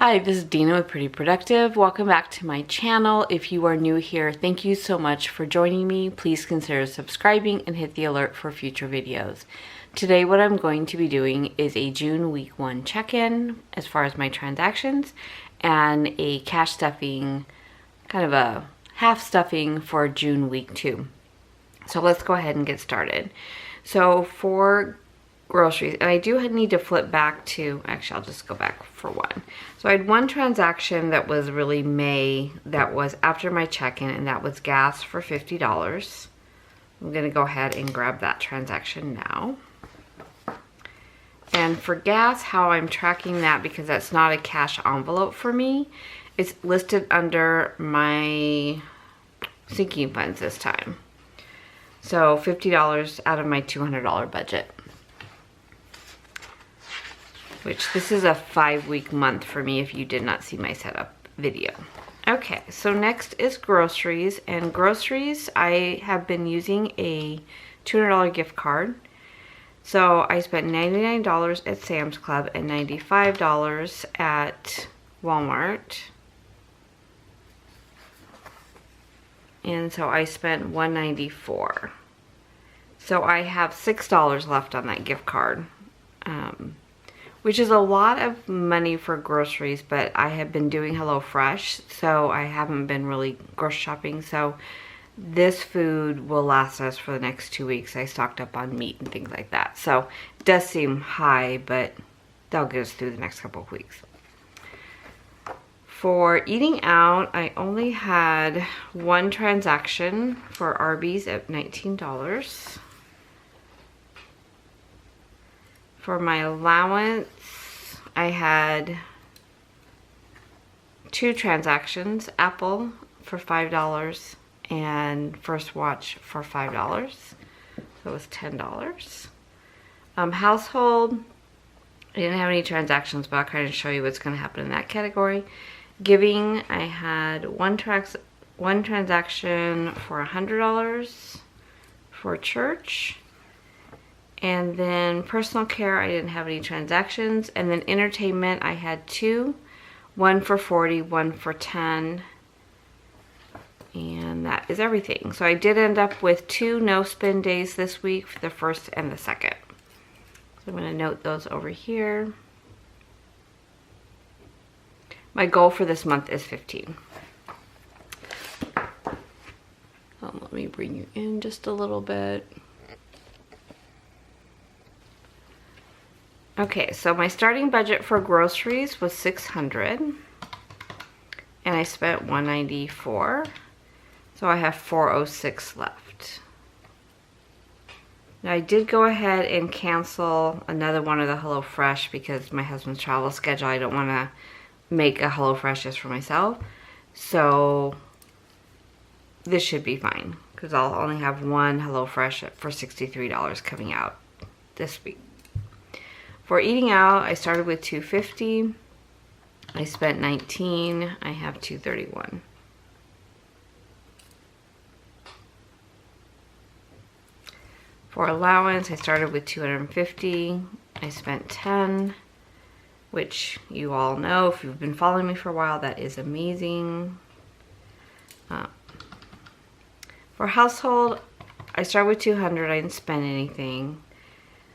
Hi, this is Dina with Pretty Productive. Welcome back to my channel. If you are new here, thank you so much for joining me. Please consider subscribing and hit the alert for future videos. Today what I'm going to be doing is a June week 1 check-in as far as my transactions and a cash stuffing, kind of a half stuffing for June week 2. So let's go ahead and get started. So for groceries, and I do need to flip back to, actually I'll just go back for one. So I had one transaction that was really May, that was after my check-in, and that was gas for $50. I'm gonna go ahead and grab that transaction now. And for gas, how I'm tracking that, because that's not a cash envelope for me, it's listed under my sinking funds this time. So $50 out of my $200 budget. Which this is a 5-week month for me if you did not see my setup video. Okay, so next is groceries, and groceries I have been using a $200 gift card. So I spent $99 at Sam's Club and $95 at Walmart. And so I spent $194. So I have $6 left on that gift card. Which is a lot of money for groceries, but I have been doing HelloFresh, so I haven't been really grocery shopping. So this food will last us for the next 2 weeks. I stocked up on meat and things like that. So it does seem high, but that'll get us through the next couple of weeks. For eating out, I only had one transaction for Arby's at $19. For my allowance, I had 2 transactions, Apple for $5 and First Watch for $5. So it was $10. Household, I didn't have any transactions, but I'll kind of show you what's going to happen in that category. Giving, I had one transaction for $100 for church. And then personal care, I didn't have any transactions. And then entertainment, I had 2. One for $40, one for $10. And that is everything. So I did end up with 2 no-spend days this week, for the 1st and the 2nd. So I'm going to note those over here. My goal for this month is 15. Let me bring you in just a little bit. Okay, so my starting budget for groceries was $600, and I spent $194, so I have $406 left. Now I did go ahead and cancel another one of the HelloFresh because my husband's travel schedule, I don't want to make a HelloFresh just for myself, so this should be fine because I'll only have one HelloFresh for $63 coming out this week. For eating out, I started with $250. I spent $19. I have $231. For allowance, I started with $250. I spent $10, which you all know if you've been following me for a while, that is amazing. For household, I started with $200. I didn't spend anything.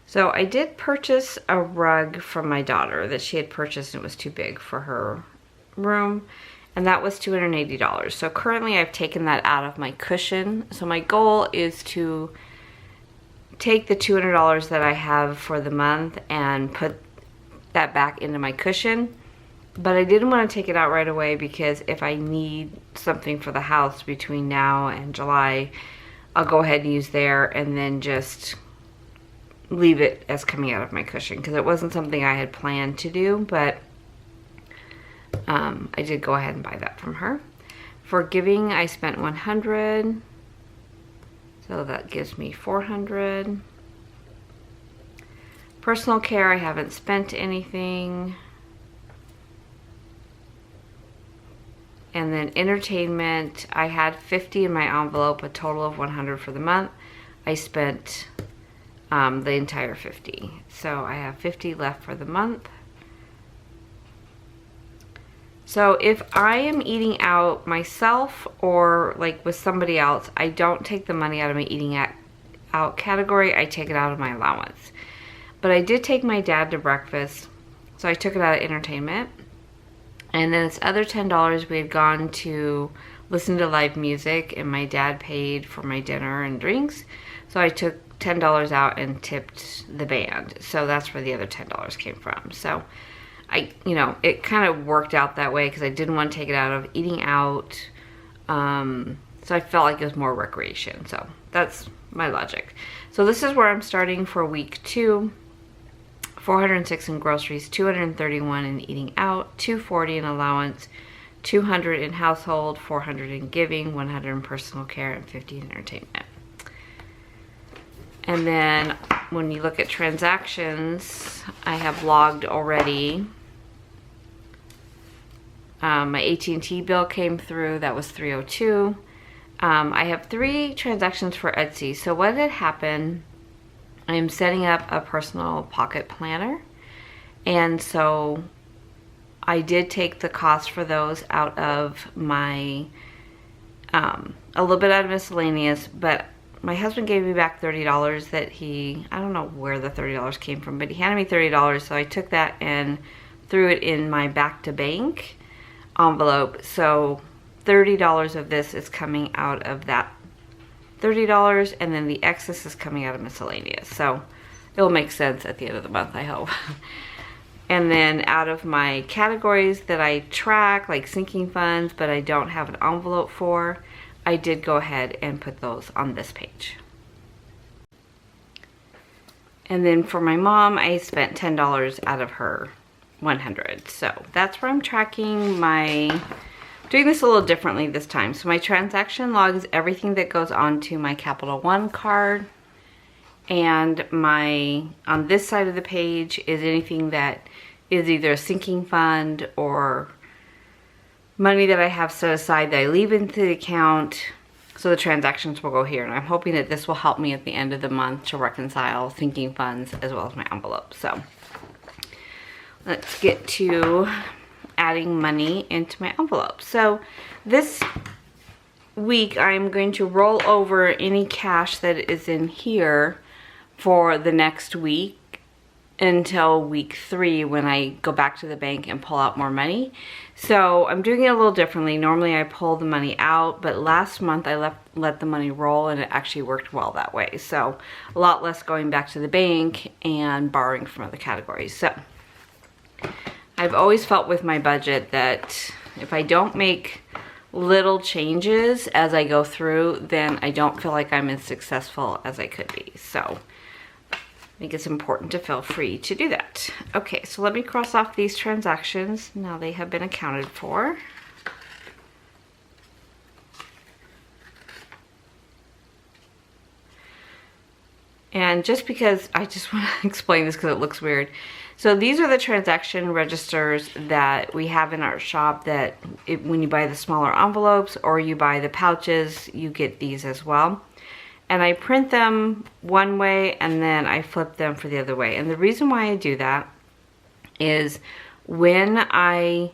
So I did purchase a rug from my daughter that she had purchased and it was too big for her room, and that was $280. So currently I've taken that out of my cushion. So my goal is to take the $200 that I have for the month and put that back into my cushion. But I didn't want to take it out right away because if I need something for the house between now and July, I'll go ahead and use there and then just leave it as coming out of my cushion because it wasn't something I had planned to do, but I did go ahead and buy that from her. For giving, I spent $100, so that gives me $400. Personal care, I haven't spent anything. And then entertainment, I had $50 in my envelope, a total of $100 for the month. I spent the entire $50. So I have $50 left for the month. So if I am eating out myself or like with somebody else, I don't take the money out of my eating out category. I take it out of my allowance. But I did take my dad to breakfast, so I took it out of entertainment. And then this other $10, we had gone to listen to live music, and my dad paid for my dinner and drinks. So I took $10 out and tipped the band. So that's where the other $10 came from. So it kind of worked out that way because I didn't want to take it out of eating out. So I felt like it was more recreation. So that's my logic. So this is where I'm starting for week 2. 406 in groceries, 231 in eating out, 240 in allowance, 200 in household, 400 in giving, 100 in personal care, and 50 in entertainment. And then when you look at transactions, I have logged already. My AT&T bill came through, that was $302. I have 3 transactions for Etsy. So what had happened, I am setting up a personal pocket planner, and so I did take the cost for those out of my, a little bit out of miscellaneous, but my husband gave me back $30 that I don't know where the $30 came from, but he handed me $30, so I took that and threw it in my back to bank envelope. So $30 of this is coming out of that $30, and then the excess is coming out of miscellaneous. So it'll make sense at the end of the month, I hope. And then out of my categories that I track, like sinking funds, but I don't have an envelope for, I did go ahead and put those on this page. And then for my mom, I spent $10 out of her 100. So that's where I'm tracking my, doing this a little differently this time. So my transaction log is everything that goes onto my Capital One card, and on this side of the page is anything that is either a sinking fund or money that I have set aside that I leave into the account. So the transactions will go here, and I'm hoping that this will help me at the end of the month to reconcile sinking funds as well as my envelope. So let's get to adding money into my envelope. So this week I'm going to roll over any cash that is in here for the next week until week 3 when I go back to the bank and pull out more money. So I'm doing it a little differently. Normally I pull the money out, but last month I let the money roll, and it actually worked well that way. So a lot less going back to the bank and borrowing from other categories. So I've always felt with my budget that if I don't make little changes as I go through, then I don't feel like I'm as successful as I could be. So I think it's important to feel free to do that. Okay, so let me cross off these transactions. Now they have been accounted for. And just because I just want to explain this because it looks weird. So these are the transaction registers that we have in our shop that when you buy the smaller envelopes or you buy the pouches, you get these as well. And I print them one way and then I flip them for the other way. And the reason why I do that is when I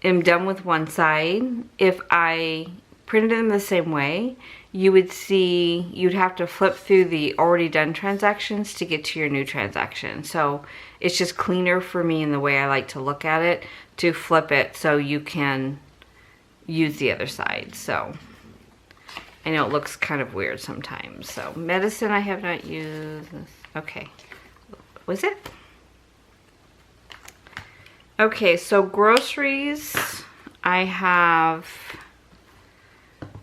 am done with one side, if I printed them the same way, you would see, you'd have to flip through the already done transactions to get to your new transaction. So it's just cleaner for me in the way I like to look at it to flip it so you can use the other side. So I know it looks kind of weird sometimes. So medicine I have not used. Okay, was it? Okay, so groceries, I have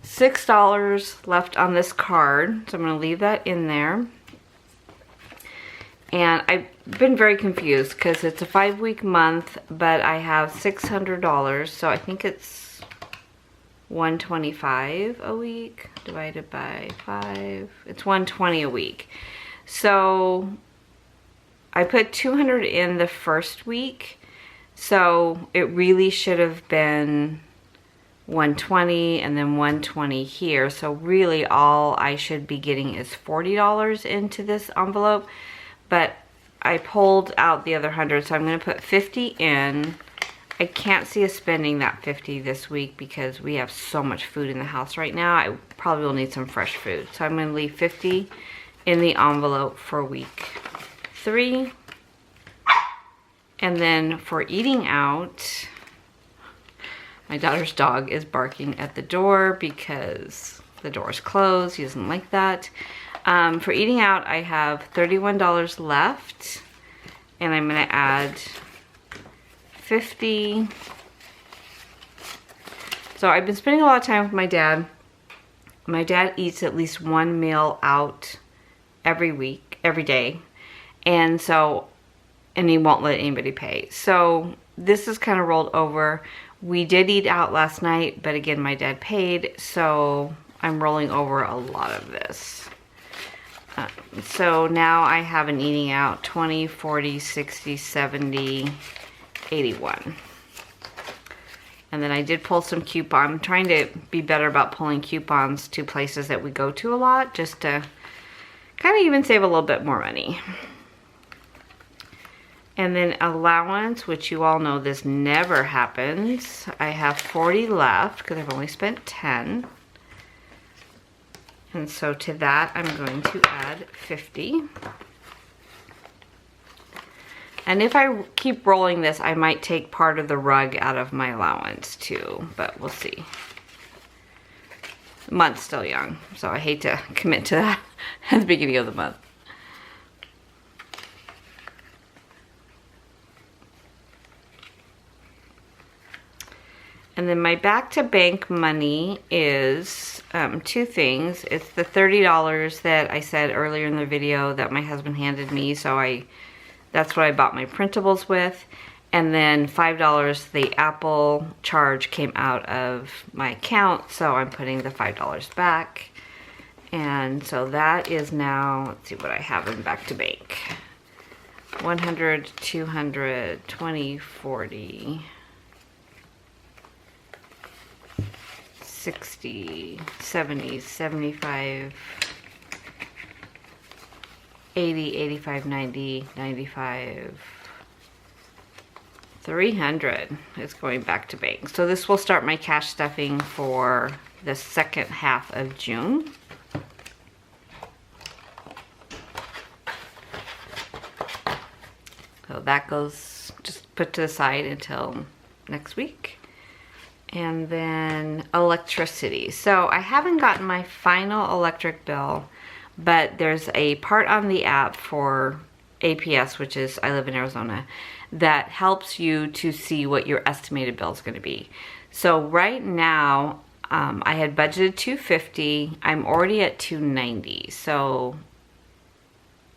$6 left on this card, so I'm going to leave that in there. And I've been very confused because it's a 5-week month, but I have $600, so I think it's $125 a week divided by 5. It's $120 a week. So I put $200 in the first week, so it really should have been $120 and then $120 here. So really all I should be getting is $40 into this envelope, but I pulled out the other 100, so I'm going to put $50 in. I can't see us spending that $50 this week because we have so much food in the house right now. I probably will need some fresh food. So I'm going to leave $50 in the envelope for week 3. And then for eating out, my daughter's dog is barking at the door because the door is closed. He doesn't like that. For eating out, I have $31 left, and I'm going to add $50. So I've been spending a lot of time with my dad. My dad eats at least one meal out every day. And he won't let anybody pay. So this is kind of rolled over. We did eat out last night, but again, my dad paid. So I'm rolling over a lot of this. So now I have an eating out 20, 40, 60, 70, 81. And then I did pull some coupons. I'm trying to be better about pulling coupons to places that we go to a lot, just to kind of even save a little bit more money. And then allowance, which you all know this never happens. I have 40 left because I've only spent 10. And so to that, I'm going to add 50. And if I keep rolling this, I might take part of the rug out of my allowance too, but we'll see. The month's still young, so I hate to commit to that at the beginning of the month. And then my back to bank money is 2 things. It's the $30 that I said earlier in the video that my husband handed me, so that's what I bought my printables with. And then $5, the Apple charge came out of my account, so I'm putting the $5 back. And so that is now, let's see what I have in back to bank. 100, 200, 20, 40, 60, 70, 75, 80, 85, 90, 95, 300 is going back to bank. So this will start my cash stuffing for the second half of June. So that goes just put to the side until next week. And then electricity. So I haven't gotten my final electric bill, but there's a part on the app for APS, which is, I live in Arizona, that helps you to see what your estimated bill is going to be. So right now, I had budgeted $250. I'm already at $290. So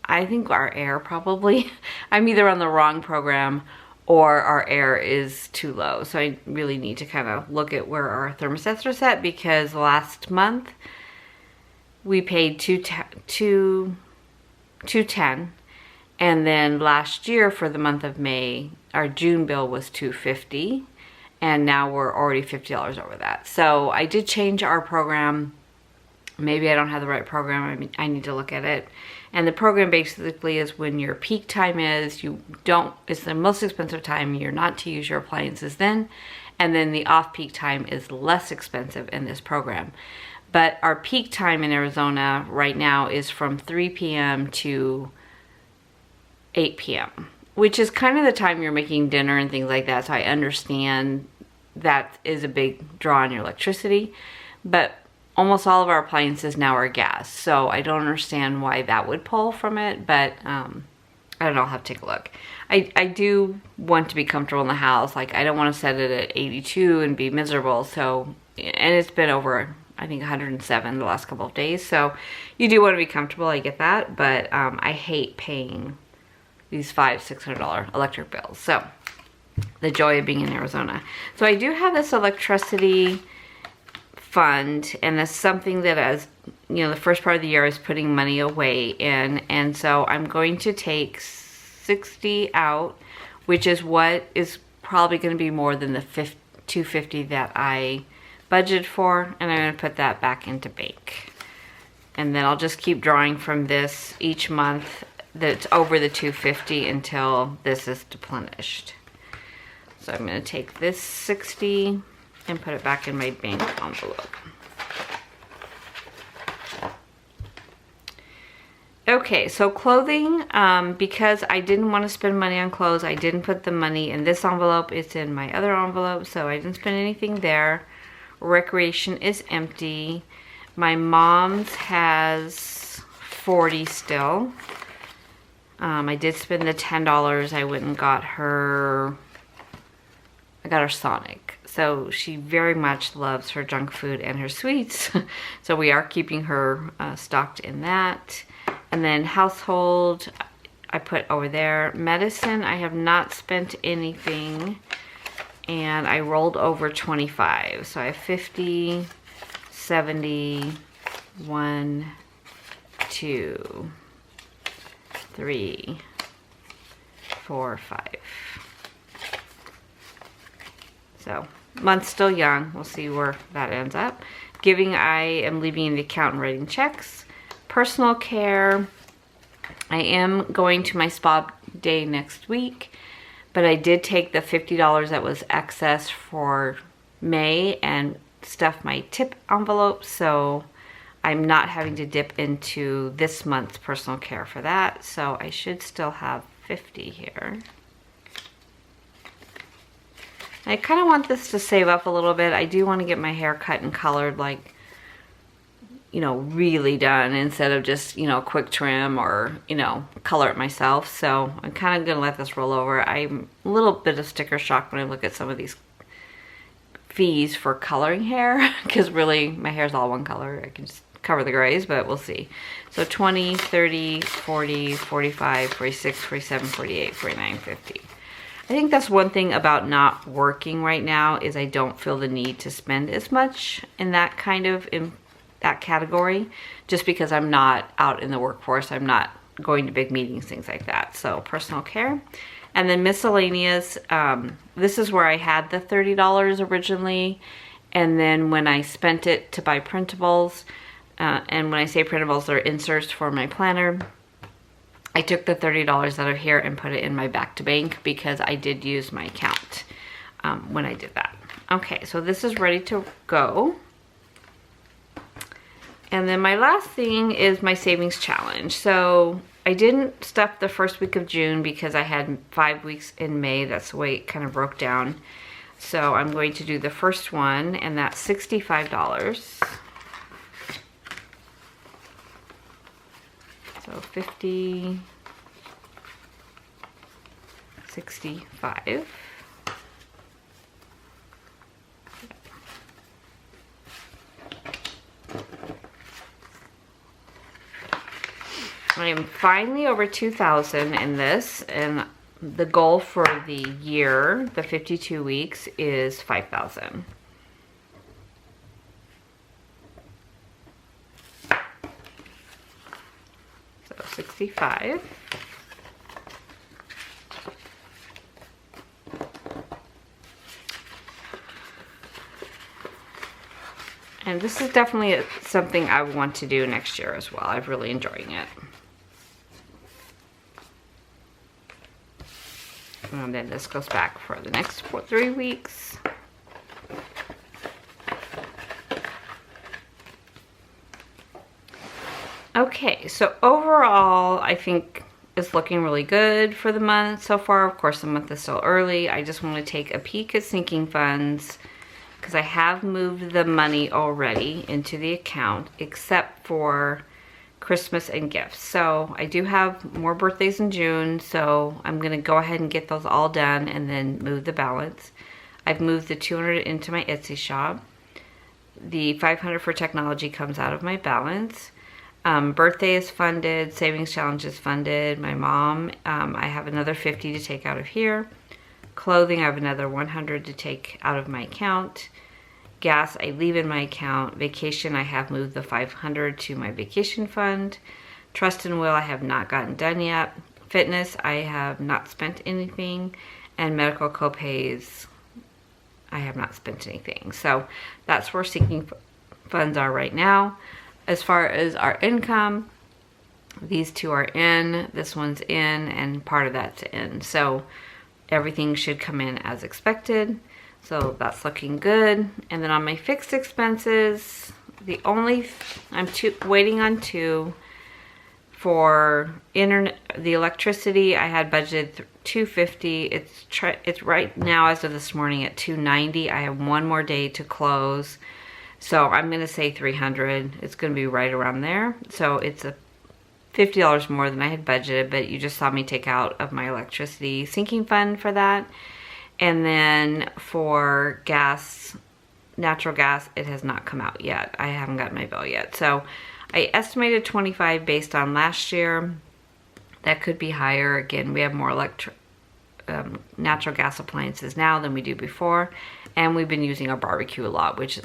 I think our air probably, I'm either on the wrong program or our air is too low. So I really need to kind of look at where our thermostats are set, because last month we paid $210, and then last year for the month of May, our June bill was $250, and now we're already $50 over that. So I did change our program. Maybe I don't have the right program. I need to look at it. And the program basically is when your peak time is, it's the most expensive time, you're not to use your appliances then. And then the off-peak time is less expensive in this program. But our peak time in Arizona right now is from 3 p.m. to 8 p.m., which is kind of the time you're making dinner and things like that. So I understand that is a big draw on your electricity. But almost all of our appliances now are gas, so I don't understand why that would pull from it, but I don't know, I'll have to take a look. I do want to be comfortable in the house. Like, I don't want to set it at 82 and be miserable, so, and it's been over, I think, 107 the last couple of days, so you do want to be comfortable, I get that, but I hate paying these $500-600 electric bills, so the joy of being in Arizona. So I do have this electricity fund, and that's something that, as you know, the first part of the year I was putting money away in, and so I'm going to take 60 out, which is what is probably going to be more than the $250 that I budgeted for, and I'm going to put that back into bank. And then I'll just keep drawing from this each month that's over the $250 until this is deplenished. So I'm going to take this 60 and put it back in my bank envelope. Okay, so clothing, because I didn't want to spend money on clothes, I didn't put the money in this envelope. It's in my other envelope, so I didn't spend anything there. Recreation is empty. My mom's has 40 still. I did spend the $10. I went and got her, I got her Sonic. So she very much loves her junk food and her sweets. So we are keeping her stocked in that. And then household, I put over there. Medicine, I have not spent anything. And I rolled over 25. So I have 50, 70, 1, 2, 3, 4, 5. So month's still young. We'll see where that ends up. Giving, I am leaving in the account and writing checks. Personal care, I am going to my spa day next week, but I did take the $50 that was excess for May and stuff my tip envelope, so I'm not having to dip into this month's personal care for that, so I should still have 50 here. I kind of want this to save up a little bit. I do want to get my hair cut and colored, like, you know, really done instead of just, you know, quick trim or, you know, color it myself. So I'm kind of going to let this roll over. I'm a little bit of sticker shock when I look at some of these fees for coloring hair, because really my hair's all one color. I can just cover the grays, but we'll see. So 20, 30, 40, 45, 46, 47, 48, 49, 50. I think that's one thing about not working right now is I don't feel the need to spend as much in that kind of that category, just because I'm not out in the workforce. I'm not going to big meetings, things like that. So personal care. And then miscellaneous, this is where I had the $30 originally, and then when I spent it to buy printables, and when I say printables, they're inserts for my planner, I took the $30 out of here and put it in my back to bank because I did use my account when I did that. Okay, so this is ready to go. And then my last thing is my savings challenge. So I didn't stuff the first week of June because I had 5 weeks in May. That's the way it kind of broke down. So I'm going to do the first one, and that's $65. So 50, 65. I am finally over 2,000 in this, and the goal for the year, the 52 weeks, is 5,000. So 65. And this is definitely something I want to do next year as well. I'm really enjoying it. And then this goes back for the next 3 weeks. Okay, so overall, I think it's looking really good for the month so far. Of course, the month is still early. I just want to take a peek at sinking funds because I have moved the money already into the account, except for Christmas and gifts. So I do have more birthdays in June, so I'm gonna go ahead and get those all done and then move the balance. I've moved the 200 into my Etsy shop. The 500 for technology comes out of my balance. Birthday is funded, savings challenge is funded. My mom, I have another 50 to take out of here. Clothing, I have another 100 to take out of my account. Gas, I leave in my account. Vacation, I have moved the 500 to my vacation fund. Trust and will, I have not gotten done yet. Fitness, I have not spent anything. And medical copays, I have not spent anything. So that's where sinking funds are right now. As far as our income, these two are in, this one's in, and part of that's in. So everything should come in as expected. So that's looking good. And then on my fixed expenses, the only, waiting on two. For internet, the electricity, I had budgeted $250. It's right now, as of this morning, at $290. I have one more day to close, so I'm gonna say $300. It's gonna be right around there. So it's a $50 more than I had budgeted, but you just saw me take out of my electricity sinking fund for that. And then for gas, natural gas, it has not come out yet. I haven't gotten my bill yet. So I estimated 25 based on last year. That could be higher. Again, we have more natural gas appliances now than we do before, and we've been using our barbecue a lot, which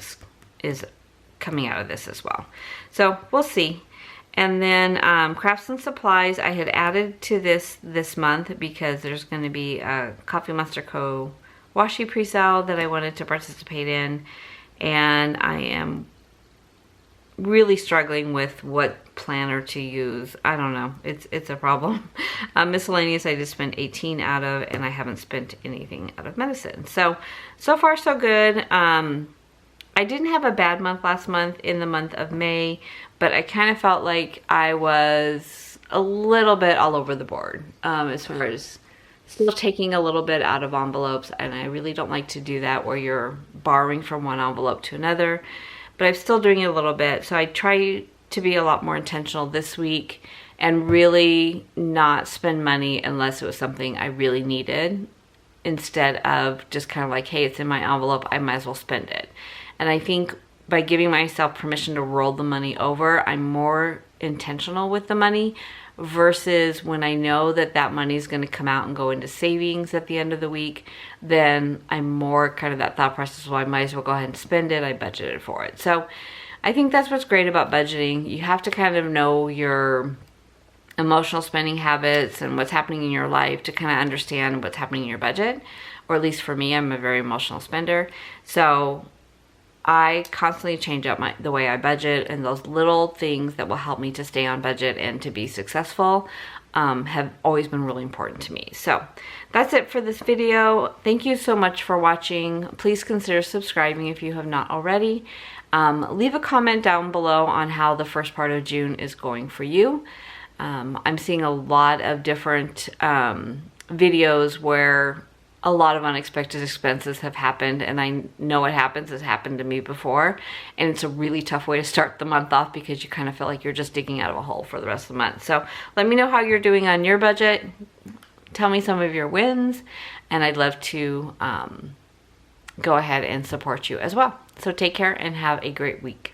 is coming out of this as well. So we'll see. And then crafts and supplies, I had added to this month because there's going to be a Coffee Monster Co. washi pre-sale that I wanted to participate in, and I am really struggling with what planner to use. I don't know. It's a problem. Miscellaneous, I just spent 18 out of, and I haven't spent anything out of medicine. So far so good. I didn't have a bad month last month in the month of May, but I kind of felt like I was a little bit all over the board as far as still taking a little bit out of envelopes, and I really don't like to do that where you're borrowing from one envelope to another. But I'm still doing it a little bit. So I try to be a lot more intentional this week and really not spend money unless it was something I really needed, instead of just kind of like, hey, it's in my envelope, I might as well spend it. And I think by giving myself permission to roll the money over, I'm more intentional with the money, versus when I know that that money is going to come out and go into savings at the end of the week, then I'm more kind of that thought process, well, I might as well go ahead and spend it. I budgeted for it. So I think that's what's great about budgeting. You have to kind of know your emotional spending habits and what's happening in your life to kind of understand what's happening in your budget. Or at least for me, I'm a very emotional spender. So I constantly change up the way I budget, and those little things that will help me to stay on budget and to be successful have always been really important to me. So that's it for this video. Thank you so much for watching. Please consider subscribing if you have not already. Leave a comment down below on how the first part of June is going for you. I'm seeing a lot of different videos where a lot of unexpected expenses have happened, and I know what happens has happened to me before, and it's a really tough way to start the month off because you kind of feel like you're just digging out of a hole for the rest of the month. So let me know how you're doing on your budget. Tell me some of your wins, and I'd love to go ahead and support you as well. So take care and have a great week.